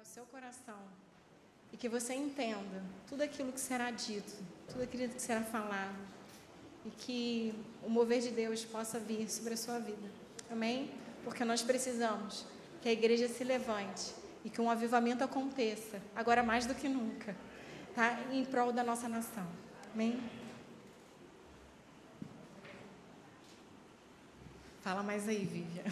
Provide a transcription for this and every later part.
o seu coração e que você entenda tudo aquilo que será dito, tudo aquilo que será falado e que o mover de Deus possa vir sobre a sua vida. Amém? Porque nós precisamos que a igreja se levante e que um avivamento aconteça, agora mais do que nunca, tá? Em prol da nossa nação. Amém? Fala mais aí, Vivian.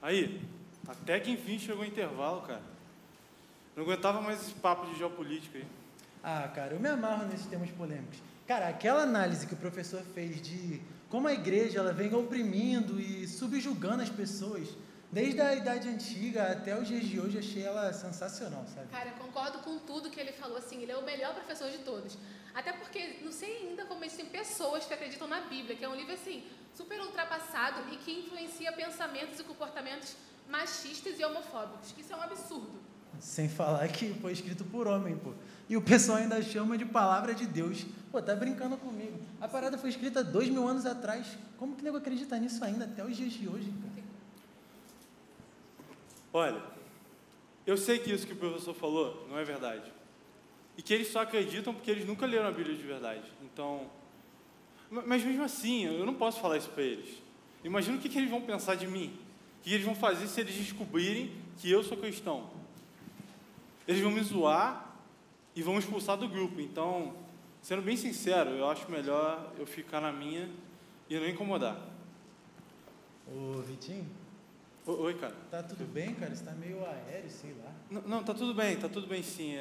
Aí, até que enfim chegou o intervalo, cara. Não aguentava mais esse papo de geopolítica aí. Ah, cara, eu me amarro nesses temas polêmicos. Cara, aquela análise que o professor fez de como a igreja ela vem oprimindo e subjugando as pessoas, desde a idade antiga até os dias de hoje, achei ela sensacional, sabe? Cara, eu concordo com tudo que ele falou, assim, ele é o melhor professor de todos. Até porque, não sei ainda como existem pessoas que acreditam na Bíblia, que é um livro, assim, super ultrapassado e que influencia pensamentos e comportamentos machistas e homofóbicos. Isso é um absurdo. Sem falar que foi escrito por homem, pô. E o pessoal ainda chama de palavra de Deus. Pô, tá brincando comigo. A parada foi escrita 2000 anos atrás. Como que nego acredita nisso ainda, até os dias de hoje, cara? Olha, eu sei que isso que o professor falou não é verdade. E que eles só acreditam porque eles nunca leram a Bíblia de verdade. Então, mas mesmo assim, eu não posso falar isso para eles. Imagina o que eles vão pensar de mim. O que eles vão fazer se eles descobrirem que eu sou cristão. Eles vão me zoar e vão me expulsar do grupo. Então, sendo bem sincero, eu acho melhor eu ficar na minha e não incomodar. Ô, Vitinho? Oi, cara. Tá tudo bem, cara? Você tá meio aéreo, sei lá. Não, tá tudo bem sim.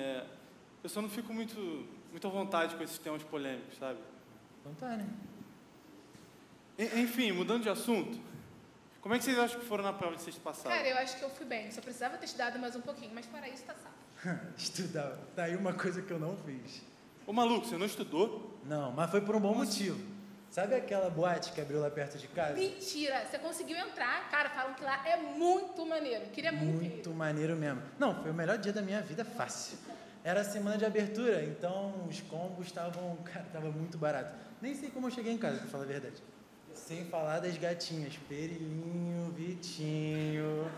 Eu só não fico muito à vontade com esses temas polêmicos, sabe? Então tá, né? Enfim, mudando de assunto, como é que vocês acham que foram na prova de sexta passada? Cara, eu acho que eu fui bem, só precisava ter estudado mais um pouquinho, mas para isso tá salvo. Estudar. Tá aí uma coisa que eu não fiz. Ô, maluco, você não estudou? Não, mas foi por um bom motivo. Sabe aquela boate que abriu lá perto de casa? Mentira! Você conseguiu entrar? Cara, falam que lá é muito maneiro. Queria muito ir. Muito maneiro mesmo. Não, foi o melhor dia da minha vida, fácil. Era a semana de abertura, então os combos estavam, cara, tava muito barato. Nem sei como eu cheguei em casa, pra falar a verdade. Sem falar das gatinhas. Perilinho, Vitinho.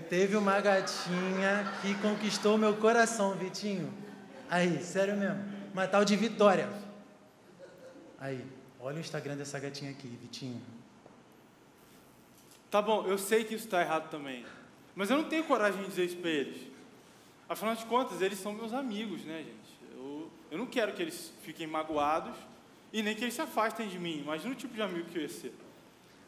Teve uma gatinha que conquistou meu coração, Vitinho. Aí, sério mesmo. Uma tal de Vitória. Aí, olha o Instagram dessa gatinha aqui, Vitinho. Tá bom, eu sei que isso tá errado também. Mas eu não tenho coragem de dizer isso pra eles. Afinal de contas, eles são meus amigos, né, gente? Eu não quero que eles fiquem magoados e nem que eles se afastem de mim. Imagina o tipo de amigo que eu ia ser.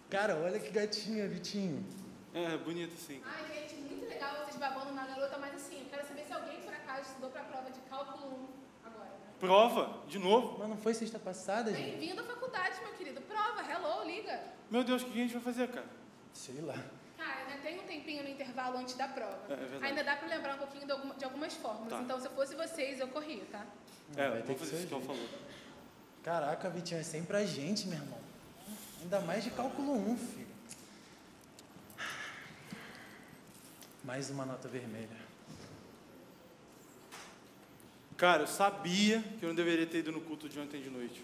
Cara, olha que gatinha, Vitinho. É, bonito sim. Ai, gente, muito legal vocês babando na garota, mas assim, eu quero saber se alguém, por acaso, estudou pra prova de cálculo 1 agora, né? Prova? De novo? Mas não foi sexta passada, gente? Bem-vindo à faculdade, meu querido. Prova, hello, liga. Meu Deus, o que a gente vai fazer, cara? Sei lá. Cara, ainda tem um tempinho no intervalo antes da prova. É verdade. Ainda dá pra lembrar um pouquinho de algumas fórmulas. Tá. Então, se eu fosse vocês, eu corria, tá? Vai ter Vou que fazer ser isso que ela jeito. falou. Caraca, Vitinho, é sempre a gente, meu irmão. Ainda mais de cálculo 1, filho. Mais uma nota vermelha. Cara, eu sabia que eu não deveria ter ido no culto de ontem de noite.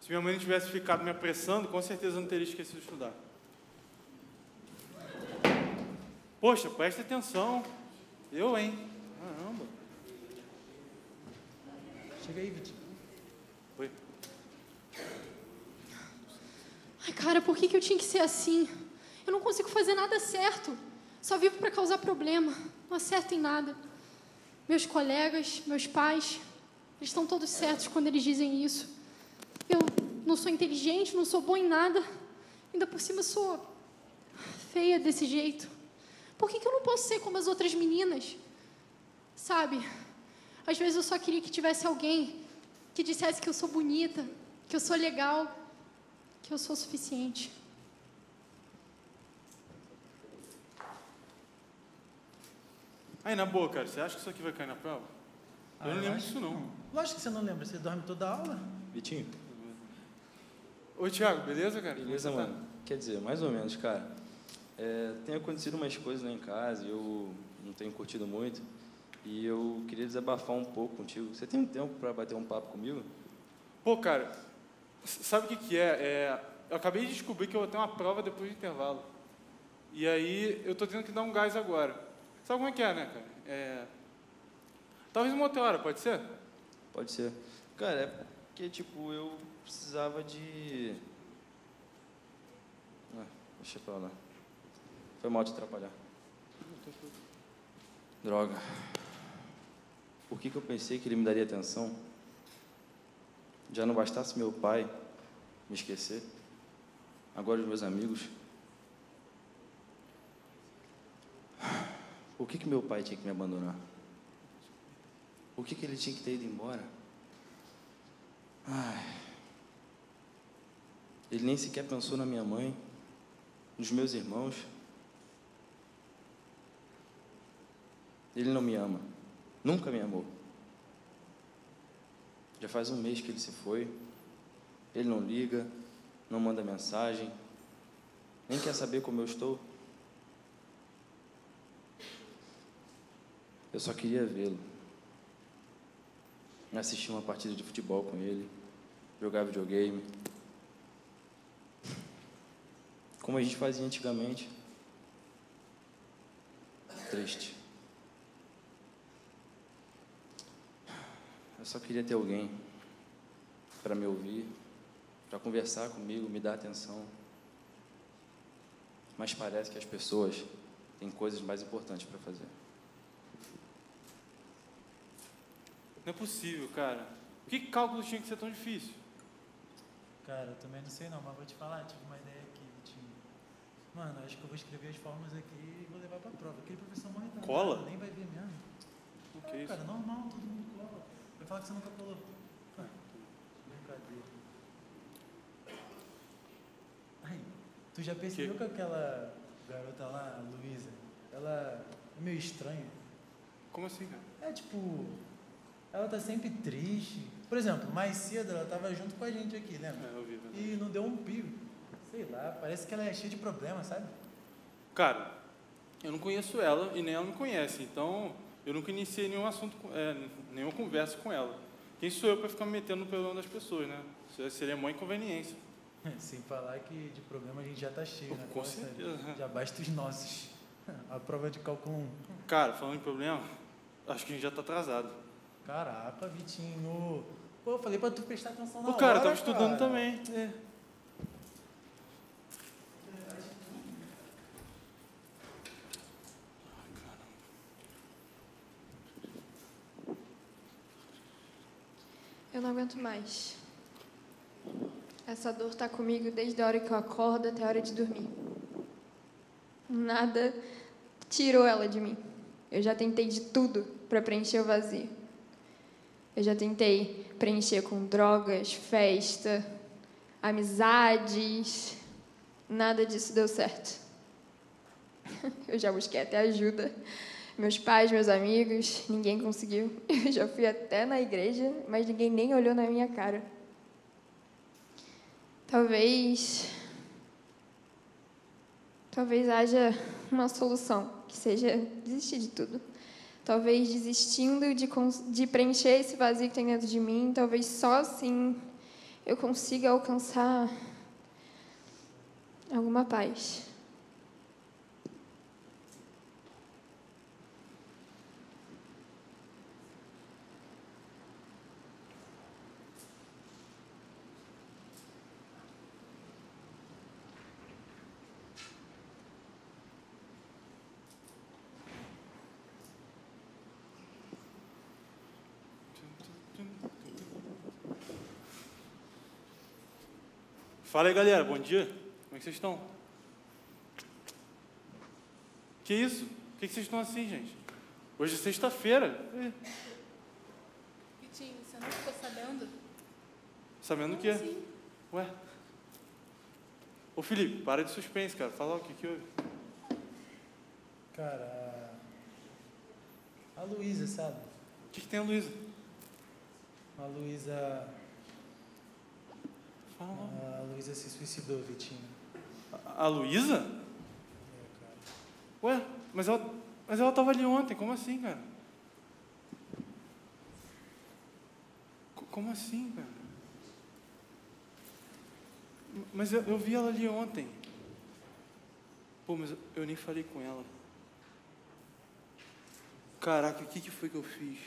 Se minha mãe não tivesse ficado me apressando, com certeza eu não teria esquecido de estudar. Poxa, presta atenção. Eu, hein? Caramba. Chega aí, Vitinho. Oi. Ai, cara, por que eu tinha que ser assim? Eu não consigo fazer nada certo. Só vivo para causar problema. Não acerto em nada. Meus colegas, meus pais, eles estão todos certos quando eles dizem isso. Eu não sou inteligente, não sou bom em nada. Ainda por cima sou feia desse jeito. Por que eu não posso ser como as outras meninas? Sabe? Às vezes eu só queria que tivesse alguém que dissesse que eu sou bonita, que eu sou legal, que eu sou suficiente. Aí, na boa, cara, você acha que isso aqui vai cair na prova? Eu não lembro disso, não. Lógico que você não lembra, você dorme toda a aula. Vitinho, Oi, Thiago, beleza, cara? beleza, Como você mano? Quer dizer, mais ou menos, cara. Tem acontecido umas coisas lá em casa e eu não tenho curtido muito. E eu queria desabafar um pouco contigo. Você tem um tempo para bater um papo comigo? Pô, cara, sabe o que que é? Eu acabei de descobrir que eu vou ter uma prova depois do intervalo. E aí, eu tô tendo que dar um gás agora. Sabe como é que é, né, cara? Talvez uma outra hora, pode ser? Pode ser. Cara, é porque, tipo, eu precisava de... deixa pra lá. Foi mal te atrapalhar. Droga. Por que eu pensei que ele me daria atenção? Já não bastasse meu pai me esquecer? Agora os meus amigos. Por que meu pai tinha que me abandonar? Por que ele tinha que ter ido embora? Ele nem sequer pensou na minha mãe, nos meus irmãos. Ele não me ama. Nunca me amou. Já faz um mês que ele se foi. Ele não liga, não manda mensagem, nem quer saber como eu estou. Eu só queria vê-lo. Assistir uma partida de futebol com ele, jogar videogame. Como a gente fazia antigamente. Triste. Eu só queria ter alguém para me ouvir, para conversar comigo, me dar atenção. Mas parece que as pessoas têm coisas mais importantes para fazer. Não é possível, cara. Por que cálculo tinha que ser tão difícil? Cara, eu também não sei não, mas vou te falar, tive uma ideia aqui, Vitinho. Mano, acho que eu vou escrever as fórmulas aqui e vou levar pra prova. Aquele professor morre da Cola? nem vai ver mesmo. O que é isso? Cara, normal, todo mundo cola. Vai falar que você nunca colou. Brincadeira. Ai, tu já percebeu que aquela garota lá, a Luísa, ela é meio estranha? Como assim, cara? É tipo, ela tá sempre triste. Por exemplo, mais cedo ela tava junto com a gente aqui, lembra? Eu vi, né? E não deu um pio. Sei lá, parece que ela é cheia de problemas, sabe? Cara, eu não conheço ela e nem ela me conhece, então eu nunca iniciei nenhum assunto, nenhuma conversa com ela. Quem sou eu para ficar me metendo no problema das pessoas, né? Isso seria uma inconveniência. Sem falar que de problema a gente já tá cheio, né? Com Nossa, certeza. já basta os nossos. A prova de cálculo 1. Cara, falando em problema, acho que a gente já tá atrasado. Caraca, Vitinho. Pô, eu falei pra tu prestar atenção na Ô, cara, hora, eu tava estudando cara. também. Eu não aguento mais. Essa dor tá comigo desde a hora que eu acordo até a hora de dormir. Nada tirou ela de mim. Eu já tentei de tudo para preencher o vazio. Eu já tentei preencher com drogas, festa, amizades. Nada disso deu certo. Eu já busquei até ajuda. Meus pais, meus amigos, ninguém conseguiu. Eu já fui até na igreja, mas ninguém nem olhou na minha cara. Talvez haja uma solução, que seja desistir de tudo. Talvez desistindo de preencher esse vazio que tem dentro de mim, talvez só assim eu consiga alcançar alguma paz. Fala aí, galera, bom dia. Como é que vocês estão? Que isso? Por que vocês estão assim, gente? Hoje é sexta-feira. Vitinho, você não ficou sabendo? Sabendo o quê? Sim. Ué? Ô, Felipe, para de suspense, cara. Fala o que houve. Cara, a Luísa, sabe? O que tem a Luísa? A Luísa... Fala logo. A Luísa se suicidou, Vitinho. A Luísa? É, cara. Ué, mas ela estava ali ontem. Como assim, cara? Como assim, cara? Mas eu vi ela ali ontem. Pô, mas eu nem falei com ela. Caraca, o que foi que eu fiz?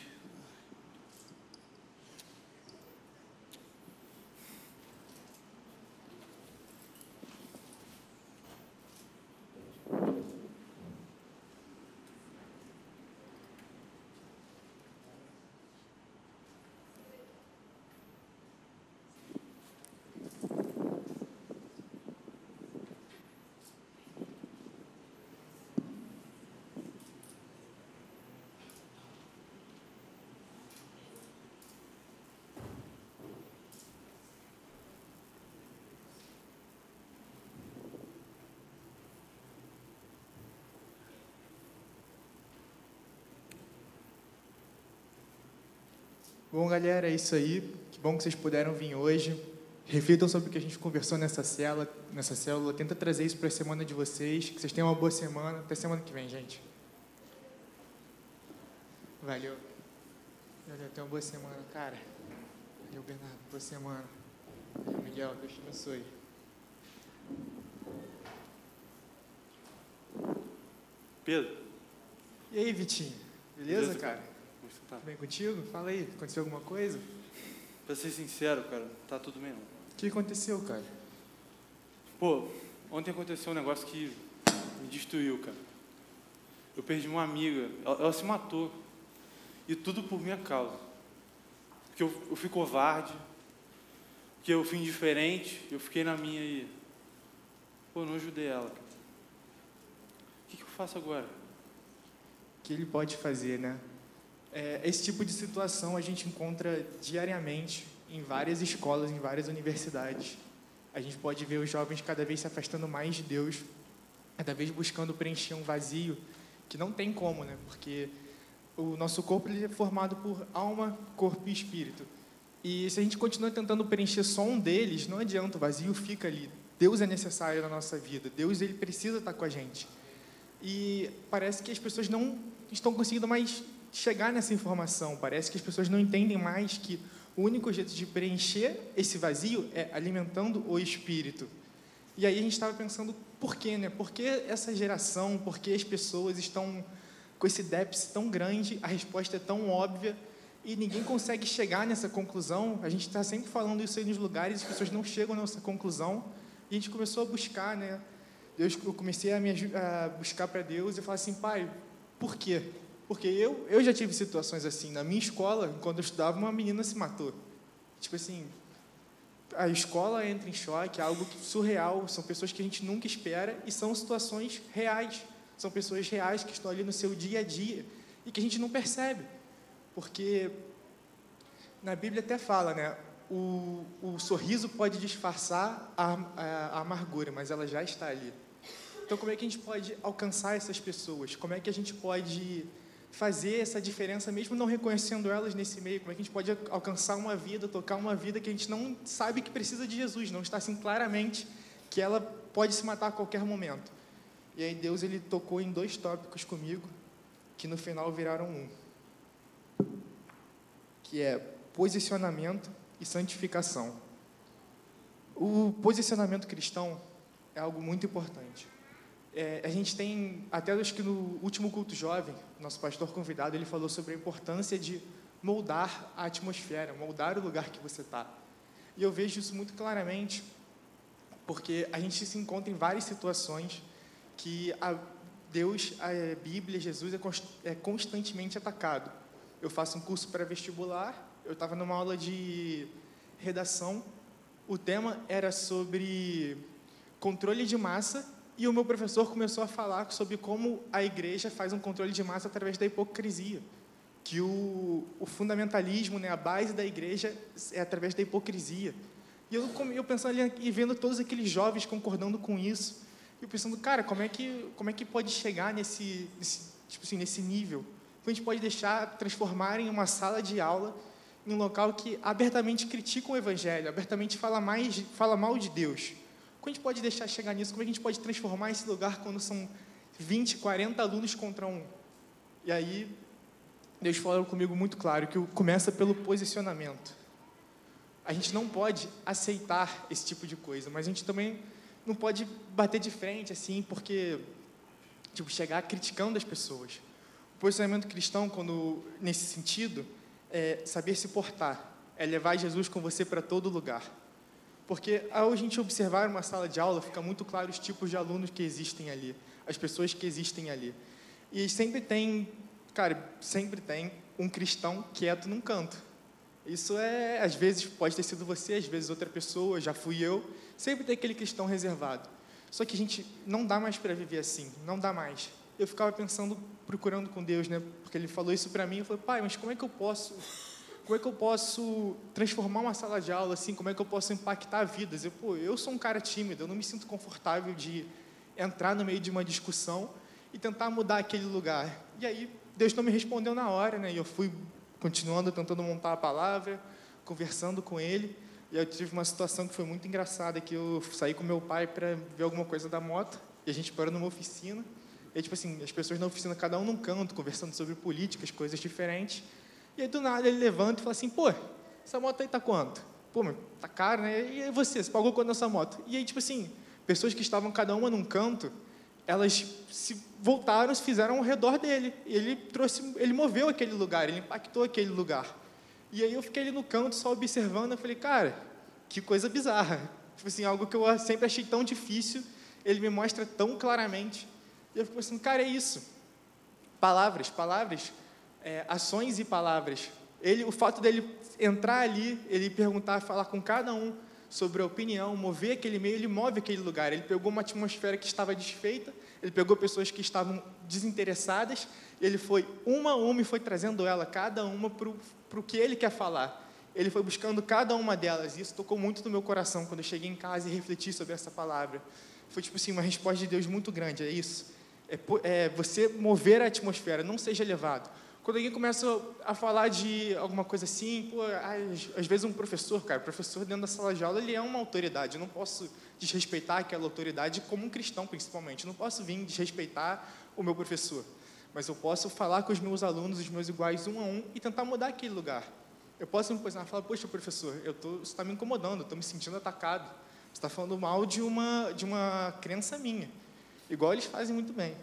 Bom, galera, é isso aí. Que bom que vocês puderam vir hoje. Reflitam sobre o que a gente conversou nessa célula. Tenta trazer isso para a semana de vocês. Que vocês tenham uma boa semana. Até semana que vem, gente. Valeu. Valeu, tenha uma boa semana, cara. Valeu, Bernardo. Boa semana. Valeu, Miguel. Deus te abençoe. Pedro. E aí, Vitinho? Beleza, cara? Como você tá? Tudo bem contigo? Fala aí. Aconteceu alguma coisa? Pra ser sincero, cara, tá tudo bem não. O que aconteceu, cara? Pô, ontem aconteceu um negócio que me destruiu, cara. Eu perdi uma amiga, ela se matou. E tudo por minha causa. Porque eu fui covarde, porque eu fui indiferente, eu fiquei na minha e... Pô, eu não ajudei ela, cara. O que eu faço agora? O que ele pode fazer, né? Esse tipo de situação a gente encontra diariamente em várias escolas, em várias universidades. A gente pode ver os jovens cada vez se afastando mais de Deus, cada vez buscando preencher um vazio que não tem como, né? Porque o nosso corpo ele é formado por alma, corpo e espírito. E se a gente continua tentando preencher só um deles, não adianta, o vazio fica ali. Deus é necessário na nossa vida, Deus ele precisa estar com a gente. E parece que as pessoas não estão conseguindo mais chegar nessa informação, parece que as pessoas não entendem mais que o único jeito de preencher esse vazio é alimentando o espírito. E aí a gente estava pensando, por quê, né? Por que essa geração, por que as pessoas estão com esse déficit tão grande, a resposta é tão óbvia e ninguém consegue chegar nessa conclusão. A gente está sempre falando isso aí nos lugares, as pessoas não chegam nessa conclusão. E a gente começou a buscar, né? Eu comecei a buscar para Deus e falar assim, Pai, por quê? Porque eu já tive situações assim. Na minha escola, quando eu estudava, uma menina se matou. Tipo assim, a escola entra em choque, é algo surreal, são pessoas que a gente nunca espera e são situações reais. São pessoas reais que estão ali no seu dia a dia e que a gente não percebe. Porque na Bíblia até fala, né? O sorriso pode disfarçar a amargura, mas ela já está ali. Então, como é que a gente pode alcançar essas pessoas? Como é que a gente pode fazer essa diferença, mesmo não reconhecendo elas nesse meio? Como é que a gente pode alcançar uma vida, tocar uma vida que a gente não sabe que precisa de Jesus, não está assim claramente que ela pode se matar a qualquer momento? E aí Deus ele tocou em 2 tópicos comigo, que no final viraram um, que é posicionamento e santificação. O posicionamento cristão é algo muito importante. A gente tem, até acho que no último culto jovem, nosso pastor convidado, ele falou sobre a importância de moldar a atmosfera, moldar o lugar que você está. E eu vejo isso muito claramente, porque a gente se encontra em várias situações que Deus, a Bíblia, Jesus é constantemente atacado. Eu faço um curso pré-vestibular, eu estava numa aula de redação, o tema era sobre controle de massa, e o meu professor começou a falar sobre como a igreja faz um controle de massa através da hipocrisia, que o fundamentalismo, né, a base da igreja é através da hipocrisia. E eu pensando ali e vendo todos aqueles jovens concordando com isso, eu pensando, cara, como é que pode chegar nesse nível? Como a gente pode transformar em uma sala de aula, em um local que abertamente critica o evangelho, abertamente fala mal de Deus? Como a gente pode deixar chegar nisso? Como a gente pode transformar esse lugar quando são 20, 40 alunos contra um? E aí, Deus falou comigo muito claro, que começa pelo posicionamento. A gente não pode aceitar esse tipo de coisa, mas a gente também não pode bater de frente, assim, porque, chegar criticando as pessoas. O posicionamento cristão, nesse sentido, é saber se portar, é levar Jesus com você para todo lugar. Porque, ao a gente observar uma sala de aula, fica muito claro os tipos de alunos que existem ali, as pessoas que existem ali. E sempre tem um cristão quieto num canto. Isso às vezes pode ter sido você, às vezes outra pessoa, já fui eu. Sempre tem aquele cristão reservado. Só que a gente não dá mais para viver assim, não dá mais. Eu ficava pensando, procurando com Deus, né? Porque Ele falou isso para mim. Eu falei, pai, mas como é que eu posso transformar uma sala de aula assim? Como é que eu posso impactar vidas? Eu sou um cara tímido, eu não me sinto confortável de entrar no meio de uma discussão e tentar mudar aquele lugar. E aí Deus não me respondeu na hora, né? E eu fui continuando, tentando montar a palavra, conversando com Ele. E eu tive uma situação que foi muito engraçada, que eu saí com meu pai para ver alguma coisa da moto, e a gente parou numa oficina. E, as pessoas na oficina, cada um num canto, conversando sobre políticas, coisas diferentes. E aí, do nada, ele levanta e fala assim, essa moto aí tá quanto? Mas tá caro, né? E aí você pagou quanto nessa moto? E aí, pessoas que estavam cada uma num canto, elas se voltaram, se fizeram ao redor dele. E ele moveu aquele lugar, ele impactou aquele lugar. E aí eu fiquei ali no canto, só observando, eu falei, cara, que coisa bizarra. Algo que eu sempre achei tão difícil, ele me mostra tão claramente. E eu fico pensando, cara, é isso. Palavras, ações e palavras. O fato dele entrar ali, ele perguntar, falar com cada um sobre a opinião, mover aquele meio, ele move aquele lugar. Ele pegou uma atmosfera que estava desfeita, ele pegou pessoas que estavam desinteressadas, ele foi uma a uma e foi trazendo ela, cada uma, para o que ele quer falar. Ele foi buscando cada uma delas, e isso tocou muito no meu coração, quando eu cheguei em casa e refleti sobre essa palavra. Foi, uma resposta de Deus muito grande, é isso. É você mover a atmosfera, não seja levado. Quando alguém começa a falar de alguma coisa assim, às vezes um professor dentro da sala de aula, ele é uma autoridade. Eu não posso desrespeitar aquela autoridade como um cristão, principalmente. Eu não posso vir desrespeitar o meu professor. Mas eu posso falar com os meus alunos, os meus iguais, um a um, e tentar mudar aquele lugar. Eu posso me posicionar e falar, poxa, professor, você está me incomodando, eu estou me sentindo atacado. Você está falando mal de uma crença minha. Igual eles fazem muito bem.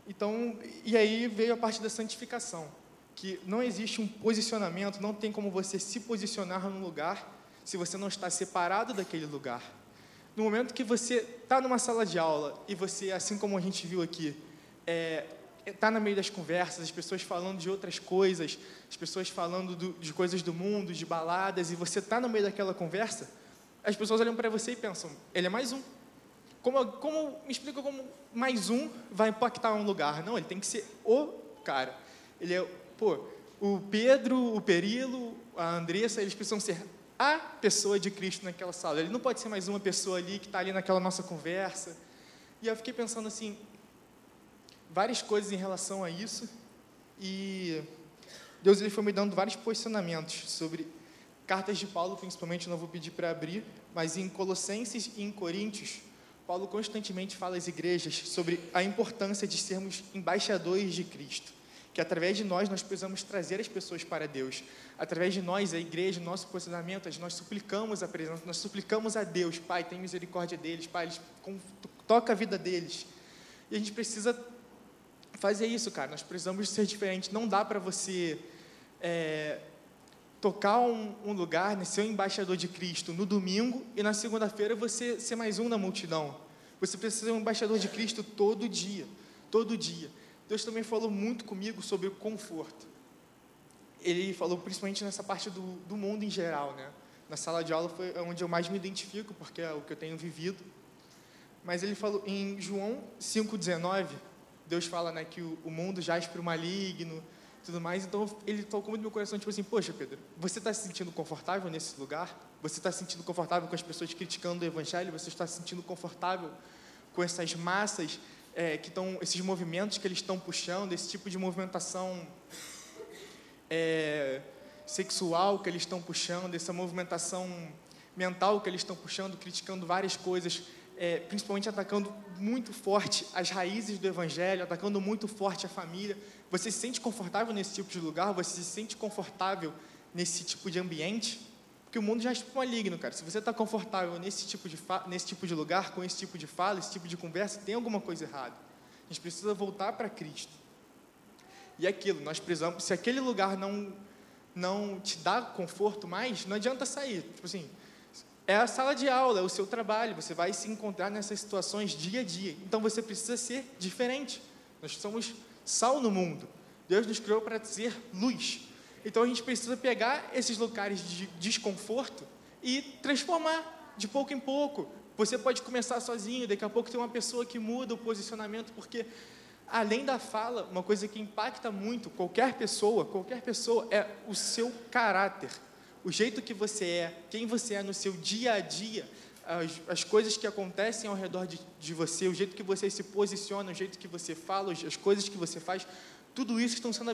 Então, e aí veio a parte da santificação, que não existe um posicionamento, não tem como você se posicionar num lugar se você não está separado daquele lugar. No momento que você está numa sala de aula e você, assim como a gente viu aqui, está no meio das conversas, as pessoas falando de outras coisas, as pessoas falando de coisas do mundo, de baladas, e você está no meio daquela conversa, as pessoas olham para você e pensam, ele é mais um. Me explica como mais um vai impactar um lugar? Não, ele tem que ser o cara. Ele é, o Pedro, o Perilo, a Andressa, eles precisam ser a pessoa de Cristo naquela sala. Ele não pode ser mais uma pessoa ali que está ali naquela nossa conversa. E eu fiquei pensando assim, várias coisas em relação a isso, e Deus ele foi me dando vários posicionamentos sobre cartas de Paulo, principalmente, não vou pedir para abrir, mas em Colossenses e em Coríntios, Paulo constantemente fala às igrejas sobre a importância de sermos embaixadores de Cristo, que através de nós precisamos trazer as pessoas para Deus. Através de nós, a igreja, nosso posicionamento, nós suplicamos a presença, nós suplicamos a Deus, Pai, tem misericórdia deles, Pai, toca a vida deles. E a gente precisa fazer isso, cara, nós precisamos ser diferentes. Não dá para você tocar um lugar, né, ser um embaixador de Cristo no domingo e na segunda-feira você ser mais um na multidão. Você precisa ser um embaixador de Cristo todo dia, todo dia. Deus também falou muito comigo sobre o conforto. Ele falou principalmente nessa parte do mundo em geral, né? Na sala de aula foi onde eu mais me identifico, porque é o que eu tenho vivido. mas ele falou em João 5,19, Deus fala, né, que o mundo jaz para o maligno, tudo mais. Então ele tocou muito no meu coração, tipo assim, poxa, Pedro, você está se sentindo confortável nesse lugar? Você está se sentindo confortável com as pessoas criticando o evangelho? Você está se sentindo confortável com essas massas que estão, esses movimentos que eles estão puxando, esse tipo de movimentação sexual que eles estão puxando, essa movimentação mental que eles estão puxando, criticando várias coisas, principalmente atacando muito forte as raízes do evangelho, atacando muito forte a família. Você se sente confortável nesse tipo de lugar? Você se sente confortável nesse tipo de ambiente? Porque o mundo já é maligno, cara. Se você está confortável nesse tipo de lugar, com esse tipo de fala, esse tipo de conversa, tem alguma coisa errada. A gente precisa voltar para Cristo. E aquilo, nós precisamos, se aquele lugar não te dá conforto mais, não adianta sair. Tipo assim, é a sala de aula, é o seu trabalho, você vai se encontrar nessas situações dia a dia. Então você precisa ser diferente. Nós somos sal no mundo. Deus nos criou para ser luz. Então a gente precisa pegar esses locais de desconforto e transformar de pouco em pouco. Você pode começar sozinho, daqui a pouco tem uma pessoa que muda o posicionamento, porque além da fala, uma coisa que impacta muito qualquer pessoa é o seu caráter. O jeito que você é, quem você é no seu dia a dia, as coisas que acontecem ao redor de você, o jeito que você se posiciona, o jeito que você fala, as coisas que você faz, tudo isso estão sendo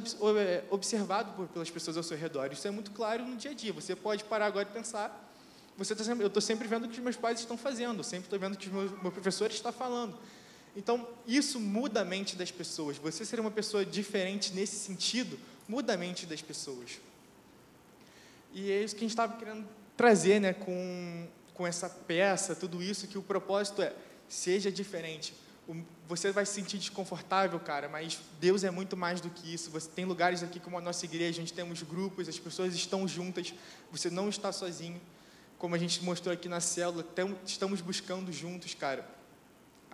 observado pelas pessoas ao seu redor. Isso é muito claro no dia a dia. Você pode parar agora e pensar, eu estou sempre vendo o que os meus pais estão fazendo, eu sempre estou vendo o que o meu professor está falando. Então, isso muda a mente das pessoas. Você ser uma pessoa diferente nesse sentido, muda a mente das pessoas. E é isso que a gente estava querendo trazer, né, com essa peça, tudo isso, que o propósito é, seja diferente. Você vai se sentir desconfortável, cara, mas Deus é muito mais do que isso. Você tem lugares aqui como a nossa igreja, onde temos grupos, as pessoas estão juntas, você não está sozinho. Como a gente mostrou aqui na célula, estamos buscando juntos, cara.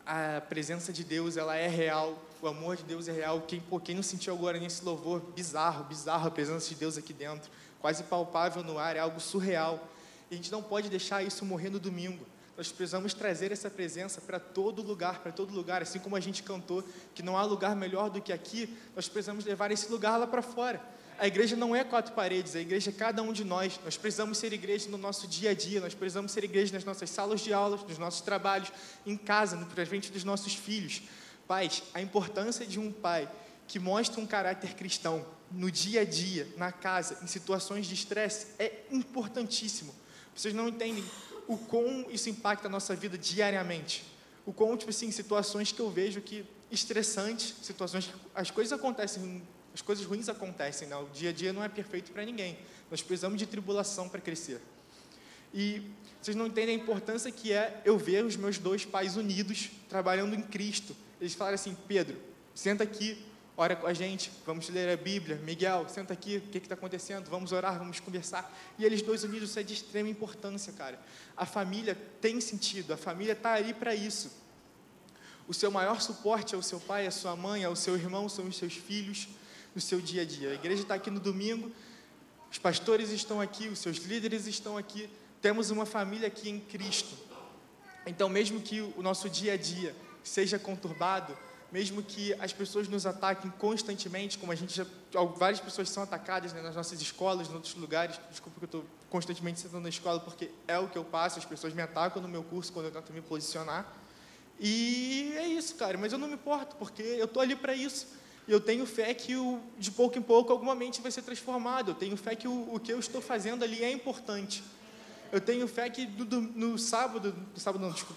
A presença de Deus, ela é real, o amor de Deus é real. Quem não sentiu agora nesse louvor, bizarro a presença de Deus aqui dentro, quase palpável no ar, é algo surreal. E a gente não pode deixar isso morrer no domingo. Nós precisamos trazer essa presença para todo lugar, assim como a gente cantou, que não há lugar melhor do que aqui, nós precisamos levar esse lugar lá para fora. A igreja não é 4 paredes, a igreja é cada um de nós. Nós precisamos ser igreja no nosso dia a dia, nós precisamos ser igreja nas nossas salas de aulas, nos nossos trabalhos, em casa, no presente dos nossos filhos. Pais, a importância de um pai que mostra um caráter cristão no dia a dia, na casa, em situações de estresse, é importantíssimo. Vocês não entendem o quão isso impacta a nossa vida diariamente. O quão, tipo assim, situações que eu vejo que estressantes, situações que as coisas acontecem, as coisas ruins acontecem, né? O dia a dia não é perfeito para ninguém. Nós precisamos de tribulação para crescer. E vocês não entendem a importância que é eu ver os meus 2 pais unidos, trabalhando em Cristo. Eles falaram assim, Pedro, senta aqui, ora com a gente, vamos ler a Bíblia. Miguel, senta aqui, o que está acontecendo? Vamos orar, vamos conversar. E eles 2 unidos, isso é de extrema importância, cara. A família tem sentido, a família está ali para isso. O seu maior suporte é o seu pai, a sua mãe, é o seu irmão, são os seus filhos, no seu dia a dia. A igreja está aqui no domingo, os pastores estão aqui, os seus líderes estão aqui, temos uma família aqui em Cristo. Então, mesmo que o nosso dia a dia seja conturbado, mesmo que as pessoas nos ataquem constantemente, como várias pessoas são atacadas, né, nas nossas escolas, em outros lugares, desculpa que eu estou constantemente sentando na escola, porque é o que eu passo, as pessoas me atacam no meu curso quando eu tento me posicionar, e é isso, cara, mas eu não me importo, porque eu estou ali para isso. Eu tenho fé que de pouco em pouco alguma mente vai ser transformada. Eu tenho fé que o que eu estou fazendo ali é importante. Eu tenho fé que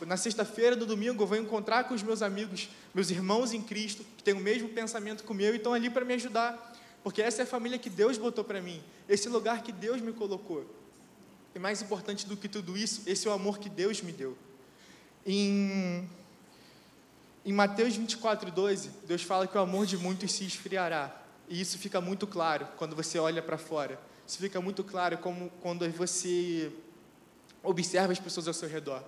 na sexta-feira, no domingo, eu vou encontrar com os meus amigos, meus irmãos em Cristo, que têm o mesmo pensamento que o meu e estão ali para me ajudar. Porque essa é a família que Deus botou para mim, esse lugar que Deus me colocou. E mais importante do que tudo isso, esse é o amor que Deus me deu. Em Mateus 24:12, Deus fala que o amor de muitos se esfriará. E isso fica muito claro quando você olha para fora. Isso fica muito claro quando você observa as pessoas ao seu redor.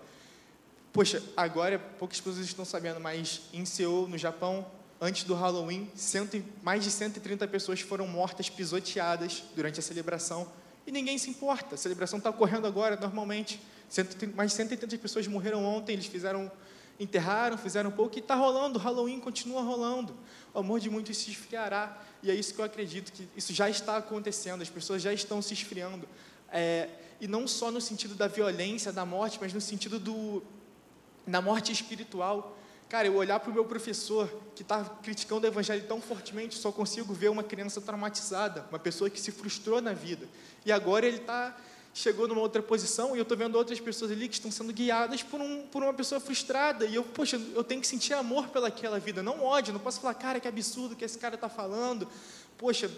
Poxa, agora poucas pessoas estão sabendo, mas em Seul, no Japão, antes do Halloween, mais de 130 pessoas foram mortas, pisoteadas durante a celebração. E ninguém se importa. A celebração está ocorrendo agora, normalmente. Mais de 130 pessoas morreram ontem, eles fizeram enterraram, fizeram um pouco, e está rolando, o Halloween continua rolando. O amor de muitos se esfriará, e é isso que eu acredito, que isso já está acontecendo, as pessoas já estão se esfriando. E não só no sentido da violência, da morte, mas no sentido da morte espiritual. Cara, eu olhar para o meu professor, que está criticando o evangelho tão fortemente, só consigo ver uma criança traumatizada, uma pessoa que se frustrou na vida. E agora ele chegou numa outra posição, e eu estou vendo outras pessoas ali que estão sendo guiadas por uma pessoa frustrada. E eu tenho que sentir amor pelaquela vida, não ódio. Não posso falar, cara, que absurdo que esse cara está falando. Poxa,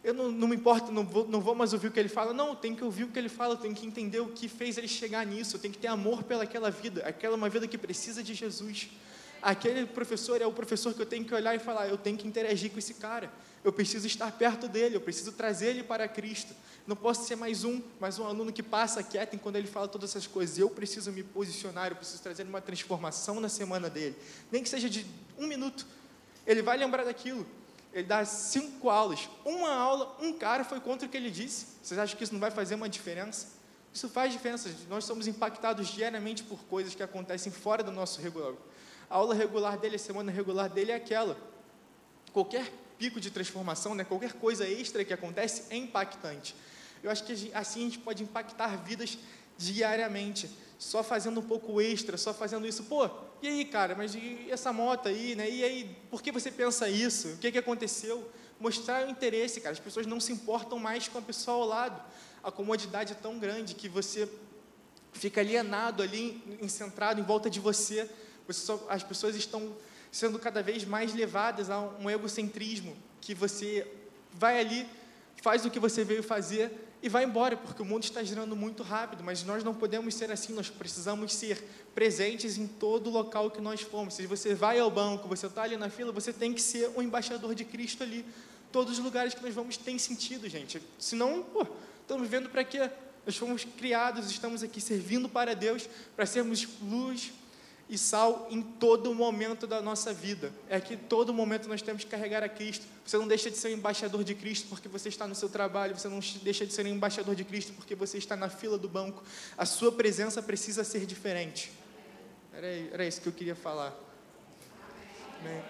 eu não me importo, não vou mais ouvir o que ele fala. Não, eu tenho que ouvir o que ele fala, eu tenho que entender o que fez ele chegar nisso. Eu tenho que ter amor pelaquela vida. Aquela é uma vida que precisa de Jesus. Aquele professor é o professor que eu tenho que olhar e falar, eu tenho que interagir com esse cara, eu preciso estar perto dele, eu preciso trazer ele para Cristo. Não posso ser mais um aluno que passa quieto enquanto ele fala todas essas coisas. Eu preciso me posicionar, eu preciso trazer uma transformação na semana dele, nem que seja de 1 minuto. Ele vai lembrar daquilo. Ele dá 5 aulas, uma aula, um cara foi contra o que ele disse. Vocês acham que isso não vai fazer uma diferença? Isso faz diferença. Nós somos impactados diariamente por coisas que acontecem fora do nosso regular. A aula regular dele, a semana regular dele é aquela. Qualquer pico de transformação, né, qualquer coisa extra que acontece é impactante. Eu acho que assim a gente pode impactar vidas diariamente, só fazendo um pouco extra, só fazendo isso. Pô, e aí, cara, mas e essa moto aí, né? E aí, por que você pensa isso? O que aconteceu? Mostrar o interesse, cara. As pessoas não se importam mais com a pessoa ao lado. A comodidade é tão grande que você fica alienado ali, centrado em volta de você. As pessoas estão sendo cada vez mais levadas a um egocentrismo, que você vai ali, faz o que você veio fazer e vai embora, porque o mundo está girando muito rápido, mas nós não podemos ser assim, nós precisamos ser presentes em todo local que nós formos. Se você vai ao banco, você está ali na fila, você tem que ser um embaixador de Cristo ali. Todos os lugares que nós vamos tem sentido, gente. Senão, estamos vivendo para quê? Nós fomos criados, estamos aqui servindo para Deus, para sermos luz e sal em todo momento da nossa vida. É que todo momento nós temos que carregar a Cristo. Você não deixa de ser um embaixador de Cristo porque você está no seu trabalho, você não deixa de ser um embaixador de Cristo porque você está na fila do banco. A sua presença precisa ser diferente. Era isso que eu queria falar. Amém.